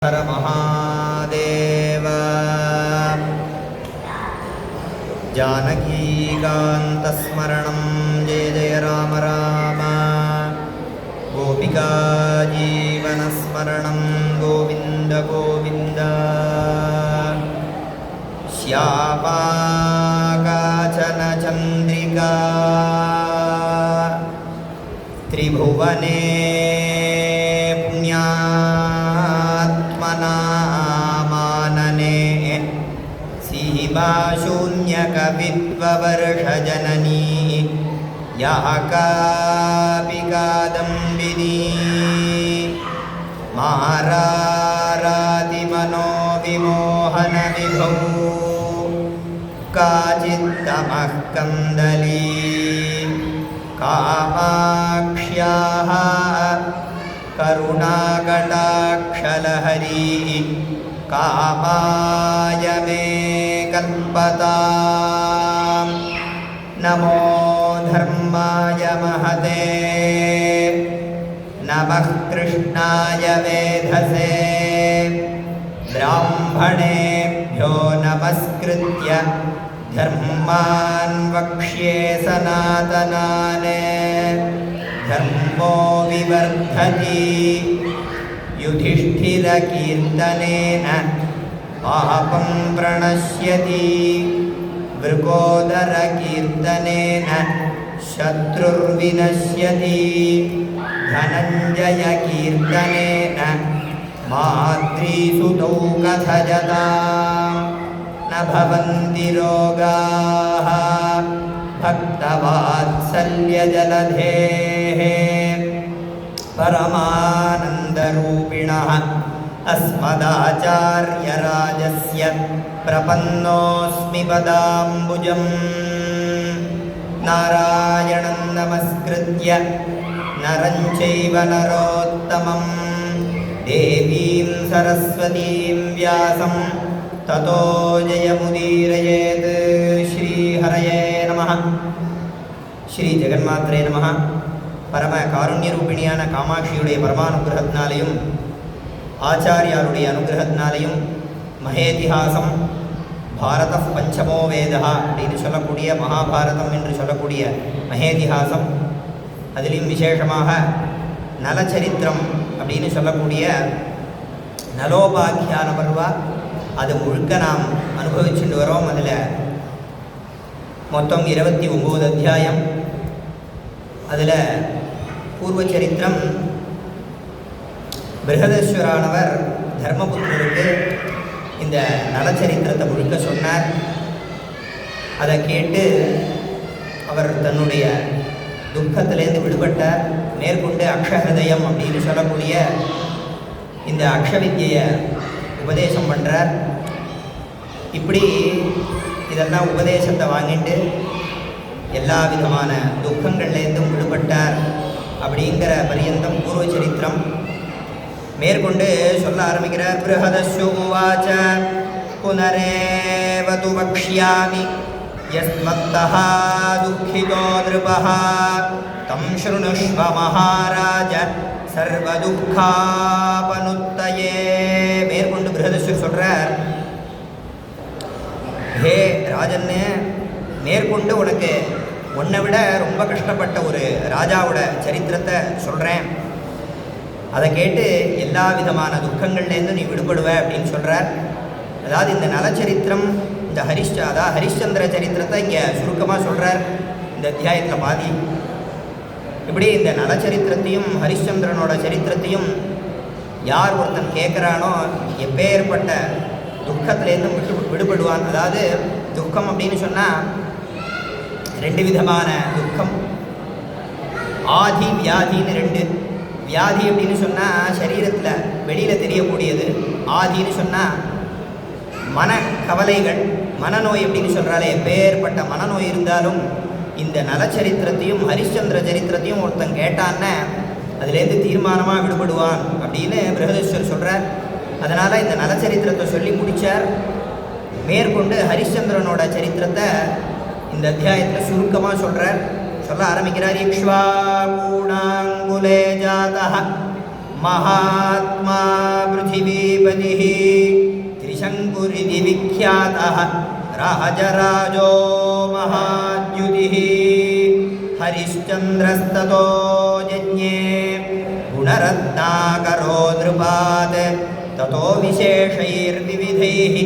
हर महादेव जानकीकान्तस्मरणं जय जय राम राम गोपिका जीवनस्मरणं गोविन्द गोविन्द श्यामा काचन चन्द्रिका त्रिभुवने शून्यकविद्ववर्षजननी या कापि कादम्बिनी मारारातिमनोविमोहनविभौ काचित्तमः कन्दली कामाक्ष्याः करुणाकटाक्षलहरी कामाय मे कल्पतां नमो धर्माय महते नमः कृष्णाय वेधसे ब्राह्मणेभ्यो नमस्कृत्य धर्मान् वक्ष्ये सनातनान् धर्मो विवर्धति युधिष्ठिरकीर्तनेन पापं प्रणश्यति वृकोदरकीर्तनेन शत्रुर्विनश्यति धनञ्जयकीर्तनेन माद्रीसुतौ कथयतां न भवन्ति रोगाः भक्तवात्सल्यजलधेः परमानन्दरूपिणः अस्मदाचार्यराजस्य प्रपन्नोऽस्मि पदाम्बुजं नारायणं नमस्कृत्य नरं चैव नरोत्तमं देवीं सरस्वतीं व्यासं ततो जयमुदीरयेत् श्रीहरये नमः श्री जगन्मात्रे नमः பரம காருண்யரூபிணியான காமாட்சியுடைய பரமானுகிரகத்தினாலையும் ஆச்சாரியாருடைய அனுகிரகத்தினாலையும் மகேதிஹாசம் பாரத பஞ்சமோ வேதா அப்படின்னு சொல்லக்கூடிய மகாபாரதம் என்று சொல்லக்கூடிய மகேதிஹாசம் அதிலும் விசேஷமாக நலச்சரித்திரம் அப்படின்னு சொல்லக்கூடிய நலோபாக்கியான பர்வா அது முழுக்க நாம் அனுபவிச்சுட்டு வரோம். அதில் மொத்தம் 29 அத்தியாயம். அதில் பூர்வ சரித்திரம் பிருஹதேஸ்வரானவர் தர்மபுத்திரருக்கு இந்த நலச்சரித்திரத்தை முழுக்க சொன்னார். அதை கேட்டு அவர் தன்னுடைய துக்கத்திலேருந்து விடுபட்டார். மேற்கொண்டு அக்ஷஹிருதயம் அப்படின்னு சொல்லக்கூடிய இந்த அக்ஷவித்யை உபதேசம் பண்ணுறார். இப்படி இதெல்லாம் உபதேசத்தை வாங்கிட்டு எல்லா விதமான துக்கங்கள்லேருந்தும் விடுபட்டார் அப்படிங்கிற பரியந்தம் பூர்வ சரித்திரம். மேற்கொண்டு சொல்ல ஆரம்பிக்கிறார். பிருஹதஸ்ய உவாச புனரேவது வக்ஷ்யாமி யஸ்மத்தஹ துக்கிதோ நிருபஹ தம் ஷ்ருணுஷ்வ மகாராஜ சர்வதுக்காபனுத்தயே. மேற்கொண்டு பிருஹதஸ்வர் சொல்கிறார், ஹே ராஜன்னு, மேற்கொண்டு உனக்கு உன்னை விட ரொம்ப கஷ்டப்பட்ட ஒரு ராஜாவோட சரித்திரத்தை சொல்கிறேன். அதை கேட்டு எல்லா விதமான துக்கங்கள்லேருந்து நீ விடுபடுவ அப்படின்னு சொல்கிறார். அதாவது இந்த நலச்சரித்திரம், இந்த ஹரிஷ்சந்திர சரித்திரத்தை இங்கே சுருக்கமாக சொல்கிறார் இந்த அத்தியாயத்தில் பாதி. இப்படி இந்த நலச்சரித்திரத்தையும் ஹரிஷ்சந்திரனோட சரித்திரத்தையும் யார் ஒருத்தன் கேட்குறானோ எப்பேற்பட்ட துக்கத்திலேருந்து விடுபடுவான். அதாவது துக்கம் அப்படின்னு சொன்னால் 2 விதமான துக்கம், ஆதி வியாதின்னு 2. வியாதி அப்படின்னு சொன்னால் சரீரத்தில் வெளியில் தெரியக்கூடியது. ஆதின்னு சொன்னால் மன கவலைகள், மனநோய் அப்படின்னு சொல்கிறாலே. எப்பேற்பட்ட மனநோய் இருந்தாலும் இந்த நலச்சரித்திரத்தையும் ஹரிஷ்சந்திர சரித்திரத்தையும் ஒருத்தன் கேட்டான்னு அதுலேருந்து தீர்மானமாக விடுபடுவான் அப்படின்னு பிருஹதேஸ்வர் சொல்கிறார். அதனால் இந்த நலச்சரித்திரத்தை சொல்லி முடித்தார். மேற்கொண்டு ஹரிஷ்சந்திரனோட சரித்திரத்தை இந்த அத்தியாயத்தில் சுருக்கமாக சொல்கிறார். சொல்ல ஆரம்பிக்கிறார். இக்ஷ்வாகூணாங்குலே ஜாதः महात्मा पृथिवीपतिः त्रिशङ्कुरिति विख्यातः राजराजो महाद्युतिः हरिश्चन्द्रस्ततो यज्ञे गुणरत्नाकरो नृपात् ततो विशेषैर्विविधैः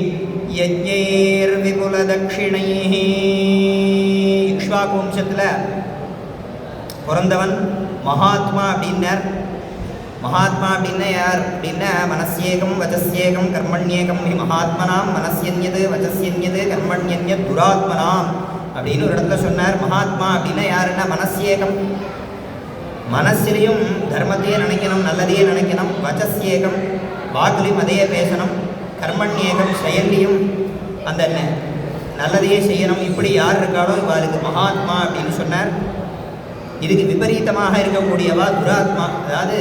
यज्ञैर्विपुलदक्षिणैः इक्ष्वाकु वंशத்தில் பிறந்தவன் மகாத்மா அப்படின்னார். மகாத்மா அப்படின்னா யார் அப்படின்னா மனசியேகம் வச்சஸ்யேகம் கர்மண்யேகம் ஹி மகாத்மனாம் மனசியன்யது வச்சஸ்யன்யது கர்மண்யன்யத் துராத்மனாம் அப்படின்னு ஒரு இடத்துல சொன்னார். மகாத்மா அப்படின்னா யாருன்னா மனசியேகம், மனசிலையும் தர்மத்தையே நினைக்கணும், நல்லதையே நினைக்கணும். வச்சஸ்யேகம், வாக்குலையும் அதையே பேசணும். கர்மண்யேகம், செயல்லையும் அந்த நல்லதையே செய்யணும். இப்படி யார் இருக்காளோ இவாளுக்கு மகாத்மா அப்படின்னு சொன்னார். இதுக்கு விபரீதமாக இருக்கக்கூடியவா துராத்மா, அதாவது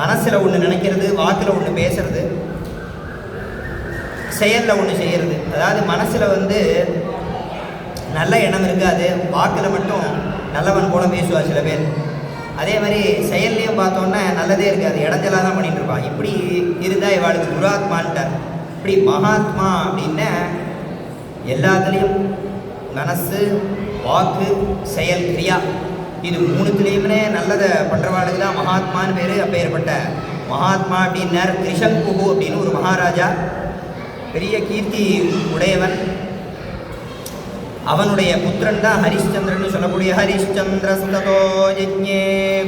மனசில் ஒன்று நினைக்கிறது, வாக்கில் ஒன்று பேசுறது, செயலில் ஒன்று செய்கிறது. அதாவது மனசில் நல்ல எண்ணம் இருக்காது, வாக்கில் மட்டும் நல்லவன் போல பேசுவா சில பேர். அதே மாதிரி செயல்லையும் பார்த்தோன்னா நல்லதே இருக்காது, இடைஞ்சலாக தான் பண்ணிட்டு இருப்பான். இப்படி இருந்தால் இவாளுக்கு துராத்மான்ட்டார். இப்படி மகாத்மா அப்படின்னா எல்லாத்துலேயும் மனசு, வாக்கு, செயல், கிரியா இது மூணுத்துலேயுமே நல்லதை பண்ணுறவாளுக்கு தான் மகாத்மான்னு பேர். அப்பேற்பட்ட மகாத்மா அப்படின்னார். திரிசங்குஹு அப்படின்னு ஒரு மகாராஜா, பெரிய கீர்த்தி உடையவன். அவனுடைய புத்திரன் தான் ஹரிஷ்சந்திரன் சொல்லக்கூடிய ஹரிஷ்சந்திரஸ்ததோ யஜ்ஞே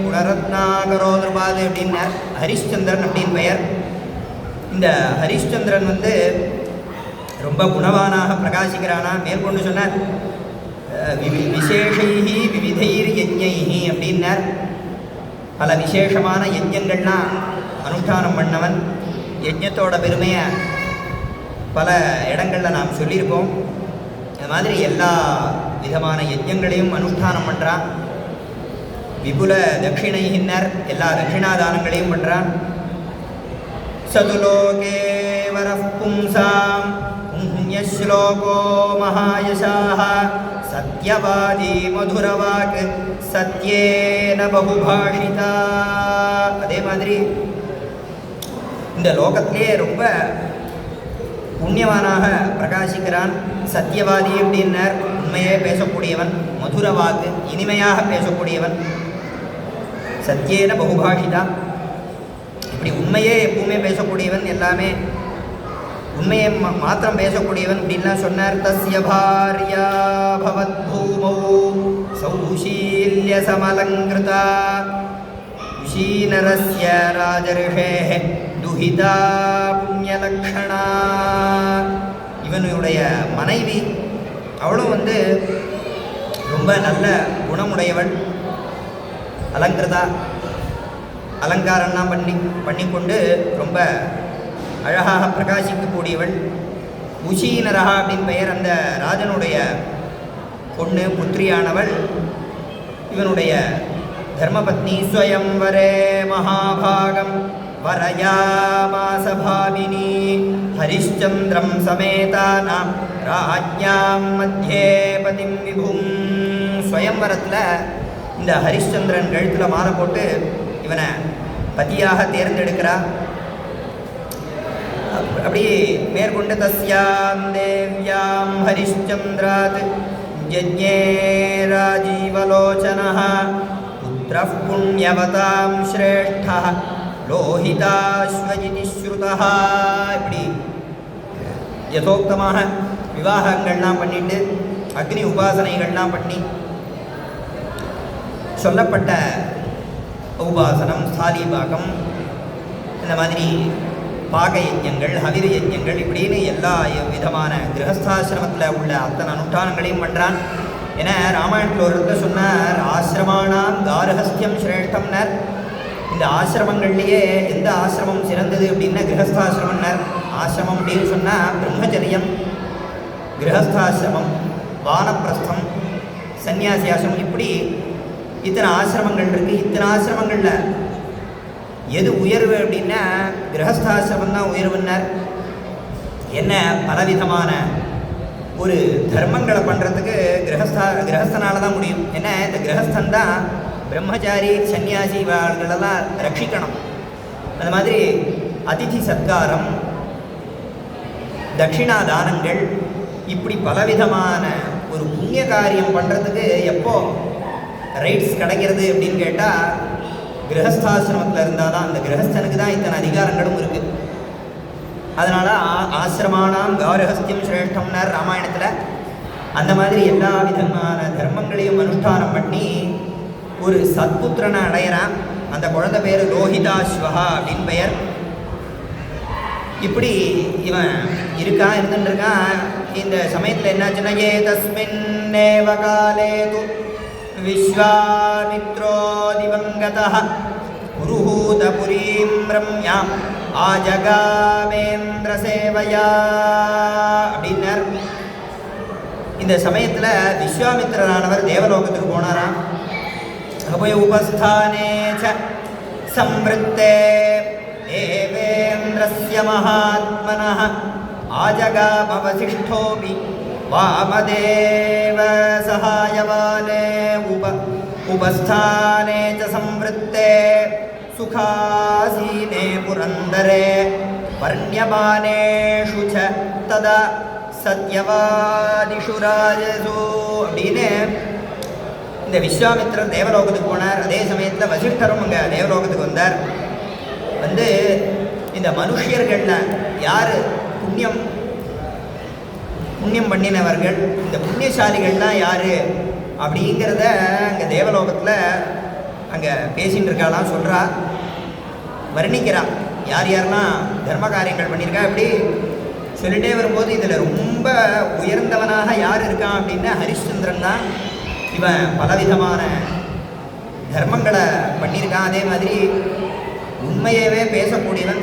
குணரத்னாகரோ நிருபாது அப்படின்னார். ஹரிஷ்சந்திரன் அப்படின்னு பெயர். இந்த ஹரிஷ்சந்திரன் ரொம்ப குணவானாக பிரகாசிக்கிறானா. மேற்கொண்டு சொன்னார் விசேஷைஹி விவிதைர் யஜ்ஞைஹி அப்படின்னார். பல விசேஷமான யஜ்ஞங்கள்லாம் அனுஷ்டானம் பண்ணவன். யஜ்ஞத்தோட பெருமையை பல இடங்களில் நாம் சொல்லியிருப்போம். அது மாதிரி எல்லா விதமான யஜ்ஞங்களையும் அனுஷ்டானம் பண்ணுறான். விபுல தட்சிணையின்னர், எல்லா தட்சிணாதானங்களையும் பண்ணுறான். சதுலோகே வரப் பும்சாம் புண்ணியஸ்லோகோ மகாயசாஹ சத்யவாதி மதுரவாக் சத்யேன பகுபாஷிதா. அதே மாதிரி இந்த லோகத்திலே ரொம்ப புண்ணியவானாக பிரகாசிக்கிறான். சத்தியவாதி அப்படின்னர், உண்மையே பேசக்கூடியவன். மதுரவாக்கு, இனிமையாக பேசக்கூடியவன். சத்யேன பகுபாஷிதா, இப்படி உண்மையே எப்பவுமே பேசக்கூடியவன். எல்லாமே உண்மையை மாத்திரம் பேசக்கூடியவன் அப்படின்லாம் சொன்னார். தஸ்ய பாரியா பவத் பூமௌ சௌஷீல்ய சமலங்கிருதா உஷீனரஸ்ய ராஜரிஷேஹ துஹிதா புண்ணியலக்ஷணா. இவனுடைய மனைவி அவளும் ரொம்ப நல்ல குணமுடையவள். அலங்கிருதா, அலங்காரம்லாம் பண்ணிக்கொண்டு ரொம்ப அழகாக பிரகாசிக்கக்கூடியவள். உஷீனரஹா அப்படின்னு பெயர். அந்த ராஜனுடைய பொண்ணு, புத்திரியானவள். இவனுடைய தர்மபத்னி. ஸ்வயம்வரே மகாபாகம் வரயாமாச பாவினி ஹரிஷ்சந்திரம் சமேதானாம் ராஜ்ஞாம் மத்தியே பதிம் விபும். ஸ்வயம்வரத்தில் இந்த ஹரிஷ்சந்திரன் கழுத்தில் மாலை போட்டு இவனை பதியாக தேர்ந்தெடுக்கிறா. அப்படி மேற்கொண்டு தஸ்யாம் தேவ்யாம் ஹரிஷ்சந்திராத் யஜ்ஞே ராஜீவலோச்சனஹ புத்ரः புண்ணியவதாம் ஸ்ரேஷ்டः லோஹிதாஸ்வஜிதி ஸ்ருதः. இப்படி யதோக்தமாக விவாகங்கள்லாம் பண்ணிட்டு அக்னி உபாசனைகள்லாம் பண்ணி சொல்லப்பட்ட உபாசனம், ஸ்தாலிபாகம், இந்த மாதிரி பாக யஜ்ஞங்கள், ஹவிர யஜ்ஞங்கள், இப்படின்னு எல்லா விதமான கிரகஸ்தாசிரமத்தில் உள்ள அத்தனை அனுஷ்டானங்களையும் பண்ணுறான். ஏன்னா ராமாயணத்தில் ஒரு இடத்துல சொன்னார், ஆசிரமானாம் கார்ஹஸ்தியம் சிரேஷ்டம்னர். இந்த ஆசிரமங்கள்லேயே எந்த ஆசிரமம் சிறந்தது அப்படின்னா கிரகஸ்தாசிரமம்னர். ஆசிரமம் அப்படின்னு சொன்னால் பிரம்மச்சரியம், கிரகஸ்தாசிரமம், வானப்பிரஸ்தம், சன்னியாசி ஆசிரமம், இப்படி இத்தனை ஆசிரமங்கள் இருக்குது. இத்தனை ஆசிரமங்களில் எது உயர்வு அப்படின்னா கிரகஸ்தாசிரமம் தான் உயர்வுன்னார். என்ன பலவிதமான ஒரு தர்மங்களை பண்ணுறதுக்கு கிரகஸ்தனால தான் முடியும். ஏன்னா இந்த கிரகஸ்தன் தான் பிரம்மச்சாரி சன்னியாசி இவர்களெல்லாம் ரட்சிக்கணும். அந்த மாதிரி அதிதி சத்காரம், தட்சிணாதானங்கள், இப்படி பலவிதமான ஒரு புண்ணிய காரியம் பண்ணுறதுக்கு எப்போ ரைட்ஸ் கிடைக்கிறது அப்படின்னு கேட்டால் கிரகஸ்தாசிரமத்தில் இருந்தால் தான். அந்த கிரகஸ்தனுக்கு தான் இத்தனை அதிகாரங்களும் இருக்குது. அதனால் ஆசிரமானாம் கௌரஹஸ்தியம் சிரேஷ்டம்னார் ராமாயணத்தில். அந்த மாதிரி எல்லா விதமான தர்மங்களையும் அனுஷ்டானம் பண்ணி ஒரு சத்புத்திரனை அடையிறான். அந்த குழந்தை பேர் லோஹிதாஸ்வஹா அப்படின்னு பெயர். இப்படி இவன் இருந்துருக்கான். இந்த சமயத்தில் என்னாச்சுன்னா, ஏ தஸ்மின்னேவ காலேது விஸ்வாமித்ரோ திவங்கதः புருஹூதபுரீம் ரம்யாம் ஆஜகாமேந்திர சேவையா அப்படின்னார். இந்த சமயத்தில் விஸ்வாமித்திரரானவர் தேவலோகத்துக்கு போனாராம். அங்கே போய் உபஸ்தானே சம்வృத்தே தேவேந்திரஸ்ய மகாத்மனः ஆஜகாமவசிஷ்டோபி வாமதேவ சகாயவானே உபஸ்தானே சம்வృத்தே சுகாசீனே புரந்தரே வர்ணியமானேஷு ச ததா சத்யவாதிஷு ராஜசு அப்படின்னு இந்த விஸ்வாமித்திரர் தேவலோகத்துக்கு போனார். அதே சமயத்தில் வசிஷ்டரும் அங்கே தேவலோகத்துக்கு வந்தார். வந்து இந்த மனுஷியர்களில் யார் புண்ணியம் பண்ணினவர்கள், இந்த புண்ணியசாலிகள்லாம் யார் அப்படிங்கிறத அங்கே தேவலோகத்தில் அங்கே பேசின்னு இருக்காளாம், சொல்கிறா, வர்ணிக்கிறா. யார் யாரெல்லாம் தர்ம காரியங்கள் பண்ணியிருக்கா இப்படி சொல்லிட்டே வரும்போது இதில் ரொம்ப உயர்ந்தவனாக யார் இருக்கான் அப்படின்னா ஹரிஷ்சந்திரன் தான். இவன் பலவிதமான தர்மங்களை பண்ணியிருக்கான். அதே மாதிரி உண்மையவே பேசக்கூடியவன்.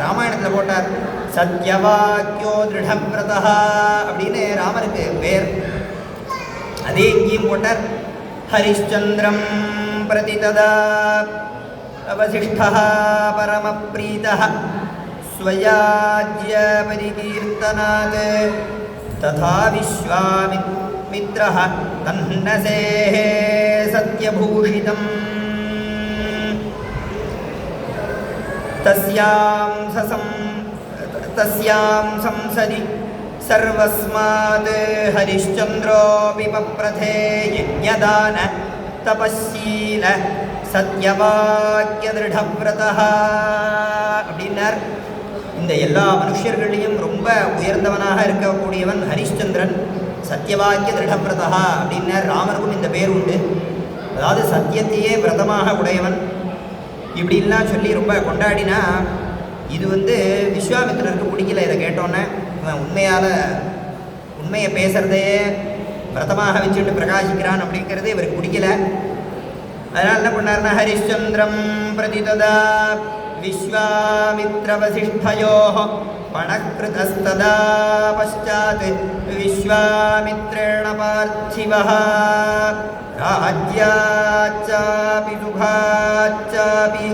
ராமாயணத்தில் போட்டார் சத்யவாக்கியோ திருடவிரதா அப்படின்னு ராமனுக்கு பேர். அதே இங்கேயும் போட்டார். ஹரிஷ்சந்திரம் பிரதி ததா அவசிஷ்டः பரமப்ரீதः ஸ்வயாஜ்ய பரிகீர்த்தனாத் ததா விஸ்வாமித்ரः தன்னசேः சத்யபூஷிதம் தஸ்யாம் சம்சதி சர்வஸ்மாத் ஹரிஷ்சந்திரோபி பப்ரதே யஜ்ஞதான தபஸ்ஸீல சத்யவாக்கிய திருடவிரதः அப்படின்னார். இந்த எல்லா மனுஷர்களையும் ரொம்ப உயர்ந்தவனாக இருக்கக்கூடியவன் ஹரிஷ்சந்திரன், சத்யவாக்கிய திருடவிரதா அப்படின்னார். ராமருக்கும் இந்த பேர் உண்டு. அதாவது சத்தியத்தையே விரதமாக உடையவன் இப்படின்லாம் சொல்லி ரொம்ப கொண்டாடினா. இது விஸ்வாமித்திரருக்கு பிடிக்கல. இதை கேட்டோன்னே உண்மையை பேசுகிறதையே விரதமாக வச்சுட்டு பிரகாசிக்கிறான் அப்படிங்கிறது இவருக்கு பிடிக்கல. அதனால் என்ன பண்ணார்னா, ஹரிஷ்சந்திரம் பிரதி ததா விஸ்வாமித்ரவசிஷ்டயோः பணக்ருதஸ்ததா பశ్చాத் விஸ்வாமித்ரேண பார்த்திவः ராஜ்யாச்சாபி சுகாச்சாபி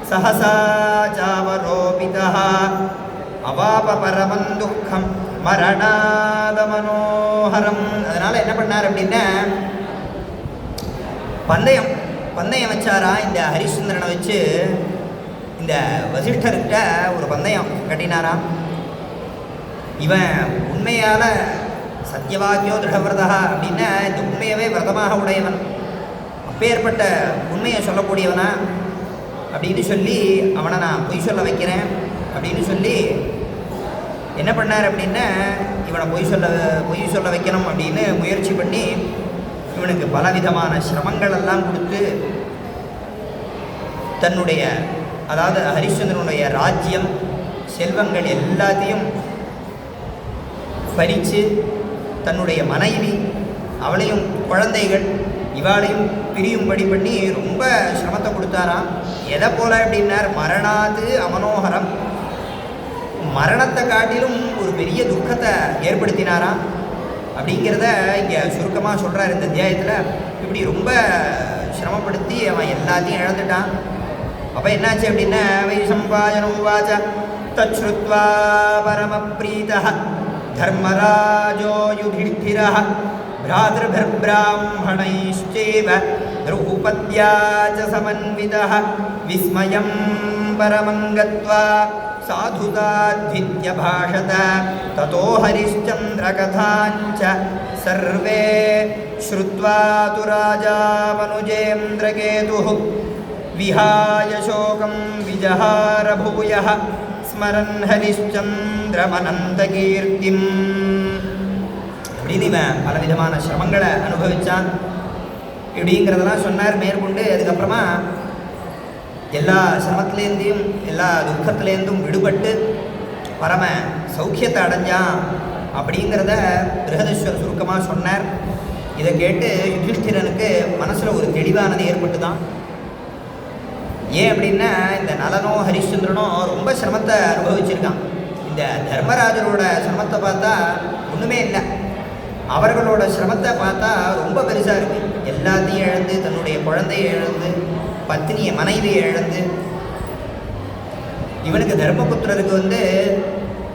சஹசா சாவரோபிதः அவாப பரமம் துக்கம் மரணாத மனோஹரம். அதனால் என்ன பண்ணார் அப்படின்னா, பந்தயம் வச்சாரா. இந்த ஹரிஷ்சந்திரனை வச்சு இந்த வசிஷ்டர்கிட்ட ஒரு பந்தயம் கட்டினாராம். இவன் உண்மையால் சத்யவாக்கியோ திருடவிரதா அப்படின்னா இந்த உண்மையவே விரதமாக உடையவன், அப்பேற்பட்ட உண்மையை சொல்லக்கூடியவனா அப்படின்னு சொல்லி அவனை நான் பொய் சொல்ல வைக்கிறேன் அப்படின்னு சொல்லி என்ன பண்ணார் அப்படின்னா, இவனை பொய் சொல்ல வைக்கணும் அப்படின்னு முயற்சி பண்ணி இவனுக்கு பலவிதமான சிரமங்கள் எல்லாம் கொடுத்து தன்னுடைய, அதாவது ஹரிஷ்சந்திரனுடைய ராஜ்யம் செல்வங்கள் எல்லாத்தையும் பறித்து தன்னுடைய மனைவி அவளையும் குழந்தைகள் இவாளையும் பிரியும்படி பண்ணி ரொம்ப சிரமத்தை கொடுத்தாராம். எதை போல அப்படின்னார், மரணாது அமனோகரம், மரணத்தை காட்டிலும் ஒரு பெரிய துக்கத்தை ஏற்படுத்தினாராம். அப்படிங்கிறத இங்கே சுருக்கமாக சொல்கிறார் இந்த அத்தியாயத்தில். இப்படி ரொம்ப சிரமப்படுத்தி அவன் எல்லாத்தையும் இழந்துட்டான். அப்போ என்னாச்சு அப்படின்னா, வைசம்பாயனம் வாச்ச தச்ருத்வா பரமப்ரீதः தர்மராஜோ யுதிஷ்டிரः பிராத்ருபிர்பிராம்மணைश्चैव द्रौपद्या च समन्वितः विस्मयं परमं गत्वा साधुताद्वित्य भाषत ततो हरिश्चन्द्रकथाञ्च सर्वे श्रुत्वा तु राजा मनुजेन्द्रकेतुः विहाय शोकं विजहार भूयः स्मरन् हरिश्चन्द्रमनन्तकीर्तिम्. அப்படின்னு இவன் பலவிதமான சிரமங்களை அனுபவித்தான். இப்படிங்கிறதெல்லாம் சொன்னார். மேற்கொண்டு அதுக்கப்புறமா எல்லா சிரமத்திலேருந்தையும் எல்லா துக்கத்திலேருந்தும் விடுபட்டு பரம சௌக்கியத்தை அடைஞ்சான் அப்படிங்கிறத பிருஹதீஸ்வரர் சுருக்கமாக சொன்னார். இதை கேட்டு யுதிஷ்டிரனுக்கு மனசில் ஒரு தெளிவானது ஏற்பட்டு தான். ஏன் அப்படின்னா இந்த நலனோ ஹரிಶ್ಚಂದ್ரனோ ரொம்ப சிரமத்தை அனுபவிச்சிருக்கான். இந்த தர்மராஜரோட சிரமத்தை பார்த்தா ஒன்றுமே இல்லை, அவர்களோட சிரமத்தை பார்த்தா ரொம்ப பெருசாக இருக்குது. எல்லாத்தையும் இழந்து, தன்னுடைய குழந்தையை இழந்து, பத்னியை மனைவியை இழந்து, இவனுக்கு தர்மபுத்திரருக்கு வந்து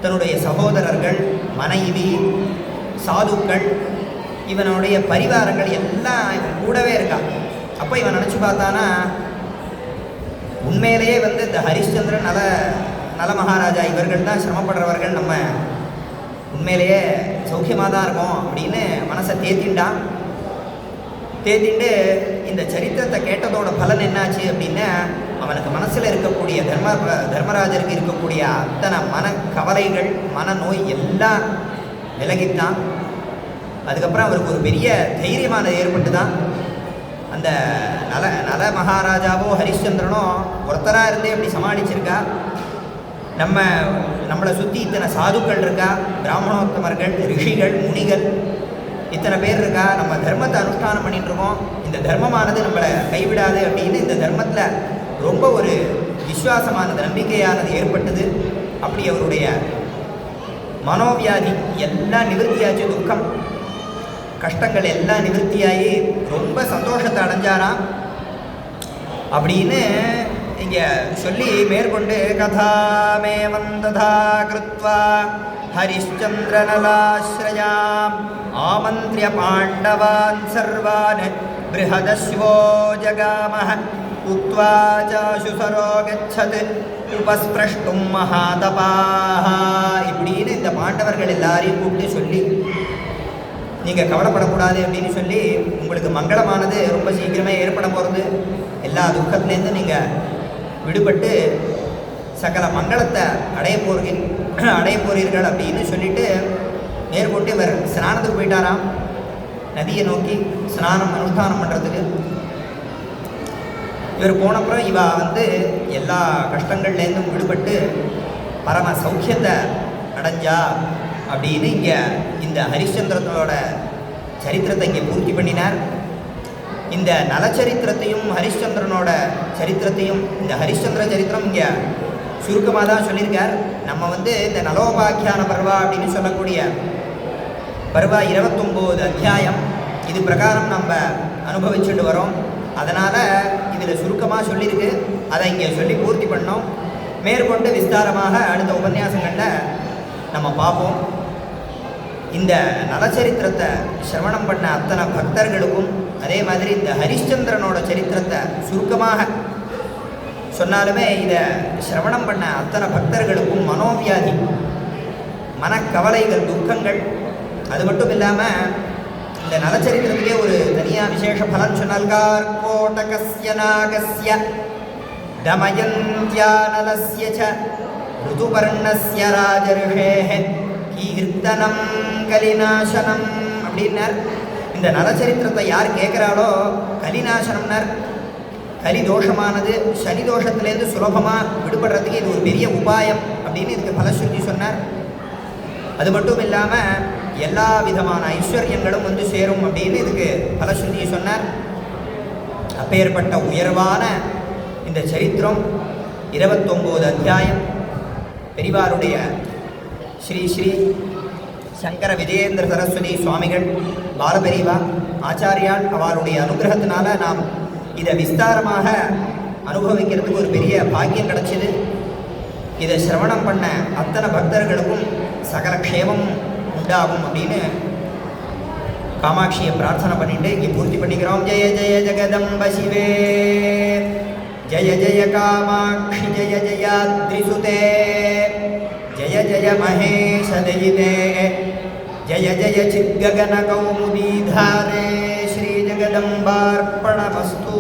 தன்னுடைய சகோதரர்கள், மனைவி, சாதுக்கள், இவனுடைய பரிவாரங்கள் எல்லாம் இவன் கூடவே இருக்கான். அப்போ இவன் நினச்சி பார்த்தானா உண்மையிலேயே வந்து இந்த ஹரிಶ್ಚಂದ್ரன் நல மகாராஜா இவர்கள் தான் சிரமப்படுறவர்கள், நம்ம உண்மையிலேயே சௌக்கியமாக தான் இருக்கோம் அப்படின்னு மனசை தேத்திண்டான். தேத்திண்டு இந்த சரித்திரத்தை கேட்டதோட பலன் என்னாச்சு அப்படின்னா அவனுக்கு மனசில் இருக்கக்கூடிய தர்மராஜருக்கு இருக்கக்கூடிய அத்தனை மன கவலைகள், மனநோய் எல்லாம் விலகித்தான். அதுக்கப்புறம் அவருக்கு ஒரு பெரிய தைரியமானது ஏற்பட்டு தான். அந்த நல மகாராஜாவோ ஹரிಶ್ಚಂದ್ரனோ ஒருத்தராக இருந்தே அப்படி சமாளிச்சிருக்கா. நம்மளை சுற்றி இத்தனை சாதுக்கள் இருக்கா, பிராமணோத்தமர்கள், ரிஷிகள், முனிகள், இத்தனை பேர் இருக்கா. நம்ம தர்மத்தை அனுஷ்டானம் பண்ணிட்டு இருக்கோம். இந்த தர்மமானது நம்மளை கைவிடாது அப்படின்னு இந்த தர்மத்தில் ரொம்ப ஒரு விசுவாசமானது, நம்பிக்கையானது ஏற்பட்டது. அப்படி அவருடைய மனோவியாதி எல்லாம் நிவர்த்தியாச்சு, துக்கம் கஷ்டங்கள் எல்லாம் நிவர்த்தியாகி ரொம்ப சந்தோஷத்தை அடைஞ்சாராம் அப்படின்னு இங்கே சொல்லி மேற்கொண்டு கதாமே வந்ததா கிருத்வா ஹரிಶ್ಚಂದ್ರನಲಾಶ್ರயாம் ஆமந்திரிய பாண்டவான் சர்வான் ப்ருஹதஸ்வோ ஜகாமஹ உக்த்வா சாசு சரோ கச்சத் உபஸ்பிரஷ்டும் மகாதபாஹ. இப்படின்னு இந்த பாண்டவர்கள் எல்லாரையும் கூப்பிட்டு சொல்லி நீங்கள் கவலைப்படக்கூடாது அப்படின்னு சொல்லி உங்களுக்கு மங்களமானது ரொம்ப சீக்கிரமே ஏற்பட போகிறது, எல்லா துக்கத்துலேருந்து நீங்கள் விடுபட்டு சகல மங்களத்தை அடைய போகிறீர்கள் அப்படின்னு சொல்லிட்டு மேற்கொண்டு இவர் ஸ்நானத்துக்கு போயிட்டாராம். நதியை நோக்கி ஸ்நானம் அனுஷ்டானம் பண்ணுறதுக்கு இவர் போனப்புறம் இவ வந்து எல்லா கஷ்டங்கள்லேருந்தும் விடுபட்டு பரம சௌக்கியத்தை அடைஞ்சா அப்படின்னு இங்கே இந்த ஹரிಶ್ಚಂದ್ரனோட சரித்திரத்தை இங்கே பூர்த்தி பண்ணினார். இந்த நலச்சரித்திரத்தையும் ஹரிಶ್ಚಂದ್ரனோட சரித்திரத்தையும், இந்த ஹரிಶ್ಚಂದ್ರ சரித்திரம் இங்கே சுருக்கமாக தான் சொல்லியிருக்கார். நம்ம வந்து இந்த நலோபாக்கியான பர்வா அப்படின்னு சொல்லக்கூடிய பர்வா 29 அத்தியாயம் இது பிரகாரம் நம்ம அனுபவிச்சுட்டு வரோம். அதனால் இதில் சுருக்கமாக சொல்லியிருக்கு, அதை இங்கே சொல்லி பூர்த்தி பண்ணோம். மேற்கொண்டு விஸ்தாரமாக அடுத்த உபன்யாசங்களில் நம்ம பார்ப்போம். இந்த நலச்சரித்திரத்தை சிரவணம் பண்ண அத்தனை பக்தர்களுக்கும், அதே மாதிரி இந்த ஹரிಶ್ಚಂದ್ரனோட சரித்திரத்தை சுருக்கமாக சொன்னாலுமே இதை சிரவணம் பண்ண அத்தனை பக்தர்களுக்கும் மனோவியாதி, மனக்கவலைகள், துக்கங்கள், அது மட்டும் இல்லாமல் இந்த நலச்சரித்திரத்திலே ஒரு தனியாக விசேஷ பலன் சொன்னால் கார்கோடகஸ்ய நாகஸ்ய தமயந்த்யா நலஸ்ய ச ருதுபர்ணஸ்ய ராஜர்ஷேஹ கீர்த்தனம் கலிநாசனம் அப்படின்னார். இந்த நலச்சரித்திரத்தை யார் கேட்குறாளோ கலிநாசனம்னார். கலி தோஷமானது, சனி தோஷத்துலேருந்து சுலபமாக விடுபடுறதுக்கு இது ஒரு பெரிய உபாயம் அப்படின்னு இதுக்கு பலஸ்ருதி சொன்னார். அது மட்டும் இல்லாமல் எல்லா விதமான ஐஸ்வர்யங்களும் வந்து சேரும் அப்படின்னு இதுக்கு பலஸ்ருதி சொன்னார். அப்பேற்பட்ட உயர்வான இந்த சரித்திரம் 29 அத்தியாயம் பெரிவாருடைய ஸ்ரீ ஸ்ரீ சங்கர விஜயேந்திர சரஸ்வதி சுவாமிகள் பாலபெரிவா ஆச்சாரியால் அவருடைய அனுகிரகத்தினால நாம் இதை விஸ்தாரமாக அனுபவிக்கிறதுக்கு ஒரு பெரிய பாக்கியம் கிடச்சிது. இதை சிரவணம் பண்ண அத்தனை பக்தர்களுக்கும் சகல க்ஷேமம் உண்டாகும் அப்படின்னு காமாட்சியை பிரார்த்தனை பண்ணிட்டு இங்கே பூர்த்தி பண்ணிக்கிறோம். ஜெய ஜெய ஜெகதம்ப சிவே, ஜெய ஜெய காமாட்சி, ஜெய ஜெயாத்ரிசுதே, ஜெய ஜெய மகேஷதயிதே, ஜெய ஜெய சித்ககன கௌமுதீதாரே, ஸ்ரீ ஜெகதம்பார்ப்பணமஸ்து.